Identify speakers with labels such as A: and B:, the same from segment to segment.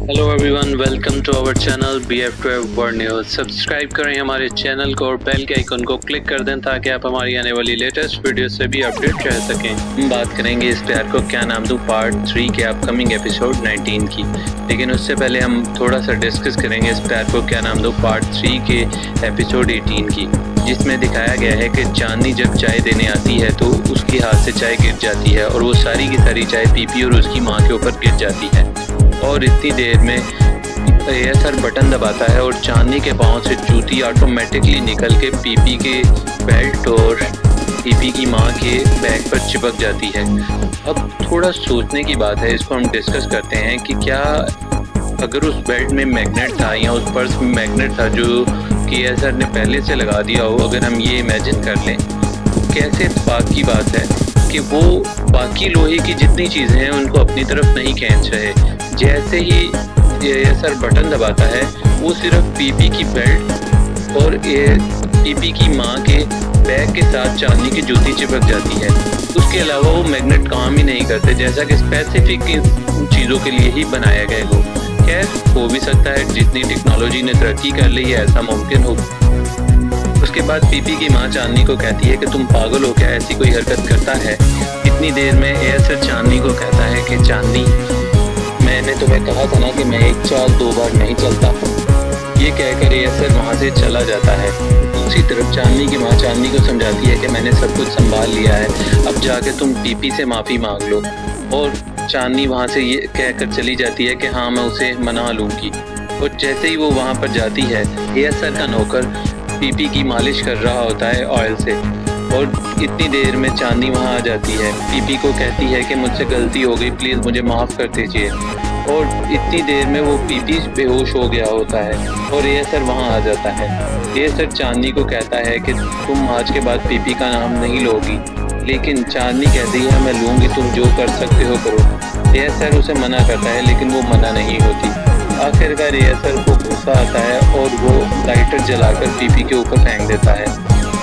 A: Hello everyone, welcome to our channel BF12 world news. Subscribe करें हमारे channel को और बेल के आइकन को क्लिक कर दें ताकि आप हमारी आने वाली लेटेस्ट वीडियो से भी अपडेट रह सकें। हम बात करेंगे इस प्यार को क्या नाम दूं पार्ट 3 के अपकमिंग एपिसोड 19 की, लेकिन उससे पहले हम थोड़ा सा डिस्कस करेंगे इस प्यार को क्या नाम दूं पार्ट 3 के एपिसोड 18 की, जिसमें दिखाया गया है कि चांदनी जब चाय देने आती है तो उसके हाथ से चाय गिर जाती है और वो सारी की सारी चाय पीपी और उसकी माँ के ऊपर गिर जाती है। और इतनी देर में एएसआर बटन दबाता है और चांदनी के पाँव से जूती ऑटोमेटिकली निकल के पीपी के बेल्ट और पीपी की माँ के बैग पर चिपक जाती है। अब थोड़ा सोचने की बात है, इसको हम डिस्कस करते हैं कि क्या अगर उस बेल्ट में मैग्नेट था या उस पर्स में मैग्नेट था जो कि एएसआर ने पहले से लगा दिया हो, अगर हम ये इमेजिन कर लें, कैसे इत्तेफाक की बात है कि वो बाकी लोहे की जितनी चीज़ें हैं उनको अपनी तरफ नहीं खींच रहे। जैसे ही एएसआर बटन दबाता है वो सिर्फ पीपी की बेल्ट और पीपी की माँ के बैग के साथ चांदनी की जूती चिपक जाती है। उसके अलावा वो मैग्नेट काम ही नहीं करते, जैसा कि स्पेसिफिक चीज़ों के लिए ही बनाया गया हो। खैर, हो भी सकता है जितनी टेक्नोलॉजी ने तरक्की कर ली है ऐसा मुमकिन हो। उसके बाद पीपी की माँ चांदनी को कहती है कि तुम पागल हो क्या, ऐसी कोई हरकत करता है। इतनी देर में एएसआर चांदनी को कहता है कि चांदनी, मैंने तुम्हें कहा था ना कि मैं एक चाल दो बार नहीं चलता। ये कहकर एएसआर वहाँ से चला जाता है। दूसरी तरफ चांदनी की माँ चांदनी को समझाती है कि मैंने सब कुछ संभाल लिया है, अब जाके तुम पीपी से माफ़ी मांग लो। और चांदनी वहाँ से ये कहकर चली जाती है कि हाँ, मैं उसे मना लूँगी। और जैसे ही वो वहाँ पर जाती है, एएसआर का नौकर पीपी की मालिश कर रहा होता है ऑयल से, और इतनी देर में चांदनी वहाँ आ जाती है। पीपी को कहती है कि मुझसे गलती हो गई, प्लीज़ मुझे माफ़ कर दीजिए। और इतनी देर में वो पीपी बेहोश हो गया होता है और एएसआर वहाँ आ जाता है। एएसआर चांदनी को कहता है कि तुम आज के बाद पीपी का नाम नहीं लोगी, लेकिन चांदनी कहती है मैं लूँगी, तुम जो कर सकते हो करो। एएसआर उसे मना करता है लेकिन वो मना नहीं होती। आखिरकार एएसआर को गुस्सा आता है और वो लाइटर जलाकर पीपी के ऊपर फेंक देता है,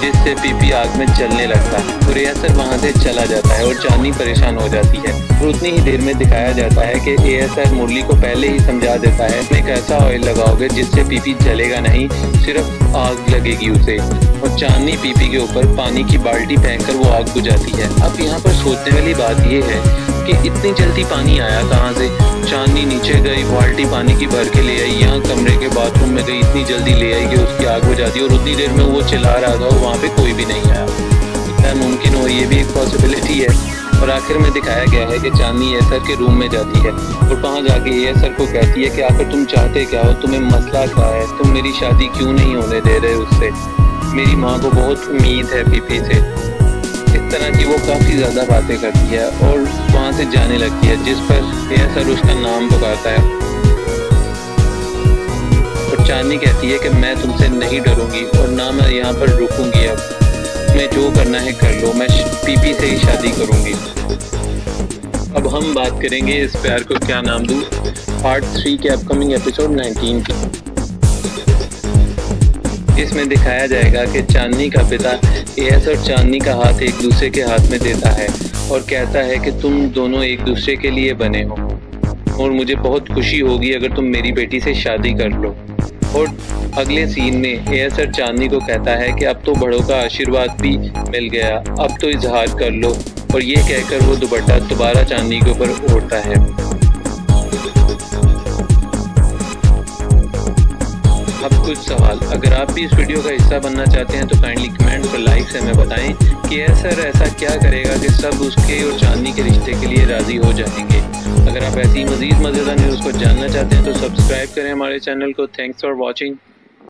A: जिससे पीपी आग में जलने लगता है और एएसआर वहाँ से चला जाता है और चांदनी परेशान हो जाती है। और उतनी ही देर में दिखाया जाता है कि एएसआर मुरली को पहले ही समझा देता है कि एक ऐसा ऑयल लगाओगे जिससे पीपी जलेगा नहीं, सिर्फ आग लगेगी उसे। और चांदनी पीपी के ऊपर पानी की बाल्टी फेंककर वो आग बुझाती है। अब यहाँ पर सोचने वाली बात ये है कि इतनी जल्दी पानी आया कहाँ से। चांदनी नीचे गई, बाल्टी पानी की भर के ले आई, यहाँ कमरे के बाथरूम में गई, इतनी जल्दी ले आई कि उसकी आग बुझा दी। और उतनी देर में वो चिल्ला रहा था और वहाँ पे कोई भी नहीं आया। क्या मुमकिन हो, ये भी एक पॉसिबिलिटी है। और आखिर में दिखाया गया है कि चांदनी एएसआर के रूम में जाती है और वहाँ जाके एएसआर को कहती है कि आखिर तुम चाहते क्या हो, तुम्हें मसला क्या है, तुम मेरी शादी क्यों नहीं होने दे रहे उससे। मेरी माँ को बहुत उम्मीद है पीपी से। इस तरह की वो काफ़ी ज़्यादा बातें करती है और वहाँ से जाने लगती है, जिस पर एएसआर उसका नाम पुकारता है। और चांदनी कहती है कि मैं तुमसे नहीं डरूंगी और ना मैं यहाँ पर रुकूंगी, अब मैं जो करना है कर लो, मैं पीपी से ही शादी करूंगी। अब हम बात करेंगे इस प्यार को क्या नाम दूं पार्ट 3 के अपकमिंग एपिसोड 19 की। इसमें दिखाया जाएगा कि चांदनी का पिता एएसआर और चांदनी का हाथ एक दूसरे के हाथ में देता है और कहता है कि तुम दोनों एक दूसरे के लिए बने हो और मुझे बहुत खुशी होगी अगर तुम मेरी बेटी से शादी कर लो। और अगले सीन में एएसआर चांदनी को कहता है कि अब तो बड़ों का आशीर्वाद भी मिल गया, अब तो इजहार कर लो। और ये कहकर वो दुपट्टा दोबारा चांदनी के ऊपर ओढ़ता है। अब कुछ सवाल, अगर आप भी इस वीडियो का हिस्सा बनना चाहते हैं तो काइंडली कमेंट और लाइक से हमें बताएं कि एएसआर ऐसा क्या करेगा कि सब उसके और चांदनी के रिश्ते के लिए राज़ी हो जाएंगे। अगर आप ऐसी मज़ीद मज़ेदार न्यूज़ को जानना चाहते हैं तो सब्सक्राइब करें हमारे चैनल को। Thanks for watching.